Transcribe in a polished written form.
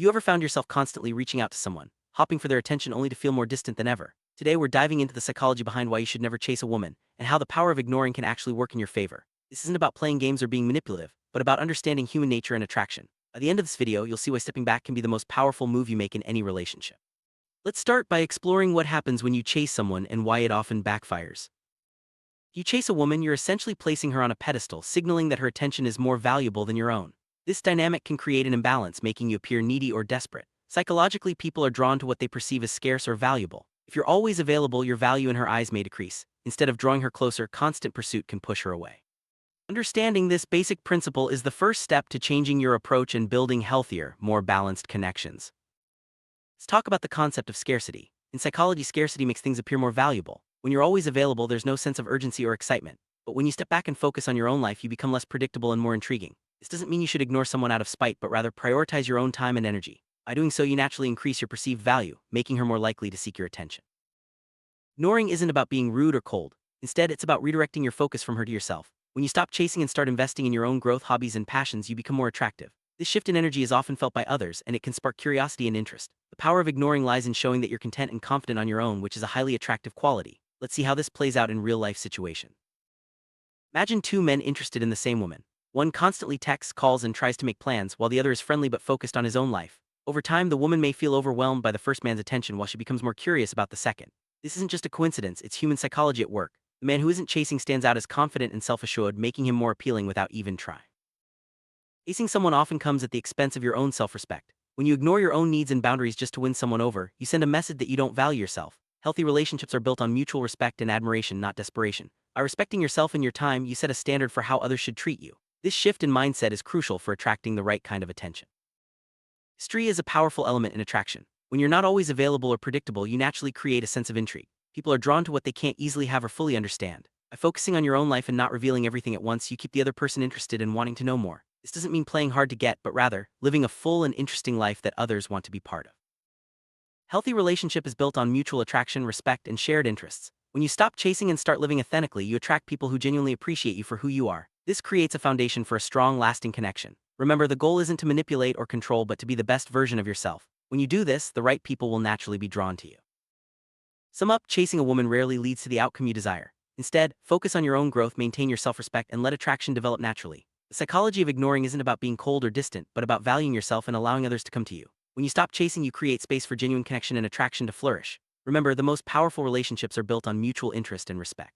Have you ever found yourself constantly reaching out to someone, hopping for their attention only to feel more distant than ever? Today we're diving into the psychology behind why you should never chase a woman, and how the power of ignoring can actually work in your favor. This isn't about playing games or being manipulative, but about understanding human nature and attraction. By the end of this video, you'll see why stepping back can be the most powerful move you make in any relationship. Let's start by exploring what happens when you chase someone and why it often backfires. If you chase a woman, you're essentially placing her on a pedestal, signaling that her attention is more valuable than your own. This dynamic can create an imbalance, making you appear needy or desperate. Psychologically, people are drawn to what they perceive as scarce or valuable. If you're always available, your value in her eyes may decrease. Instead of drawing her closer, constant pursuit can push her away. Understanding this basic principle is the first step to changing your approach and building healthier, more balanced connections. Let's talk about the concept of scarcity. In psychology, scarcity makes things appear more valuable. When you're always available, there's no sense of urgency or excitement. But when you step back and focus on your own life, you become less predictable and more intriguing. This doesn't mean you should ignore someone out of spite, but rather prioritize your own time and energy. By doing so, you naturally increase your perceived value, making her more likely to seek your attention. Ignoring isn't about being rude or cold. Instead, it's about redirecting your focus from her to yourself. When you stop chasing and start investing in your own growth, hobbies, and passions, you become more attractive. This shift in energy is often felt by others, and it can spark curiosity and interest. The power of ignoring lies in showing that you're content and confident on your own, which is a highly attractive quality. Let's see how this plays out in real-life situation. Imagine two men interested in the same woman. One constantly texts, calls, and tries to make plans, while the other is friendly but focused on his own life. Over time, the woman may feel overwhelmed by the first man's attention while she becomes more curious about the second. This isn't just a coincidence, it's human psychology at work. The man who isn't chasing stands out as confident and self-assured, making him more appealing without even trying. Chasing someone often comes at the expense of your own self-respect. When you ignore your own needs and boundaries just to win someone over, you send a message that you don't value yourself. Healthy relationships are built on mutual respect and admiration, not desperation. By respecting yourself and your time, you set a standard for how others should treat you. This shift in mindset is crucial for attracting the right kind of attention. History is a powerful element in attraction. When you're not always available or predictable, you naturally create a sense of intrigue. People are drawn to what they can't easily have or fully understand. By focusing on your own life and not revealing everything at once, you keep the other person interested and wanting to know more. This doesn't mean playing hard to get, but rather, living a full and interesting life that others want to be part of. Healthy relationship is built on mutual attraction, respect, and shared interests. When you stop chasing and start living authentically, you attract people who genuinely appreciate you for who you are. This creates a foundation for a strong, lasting connection. Remember, the goal isn't to manipulate or control, but to be the best version of yourself. When you do this, the right people will naturally be drawn to you. Sum up, chasing a woman rarely leads to the outcome you desire. Instead, focus on your own growth, maintain your self-respect, and let attraction develop naturally. The psychology of ignoring isn't about being cold or distant, but about valuing yourself and allowing others to come to you. When you stop chasing, you create space for genuine connection and attraction to flourish. Remember, the most powerful relationships are built on mutual interest and respect.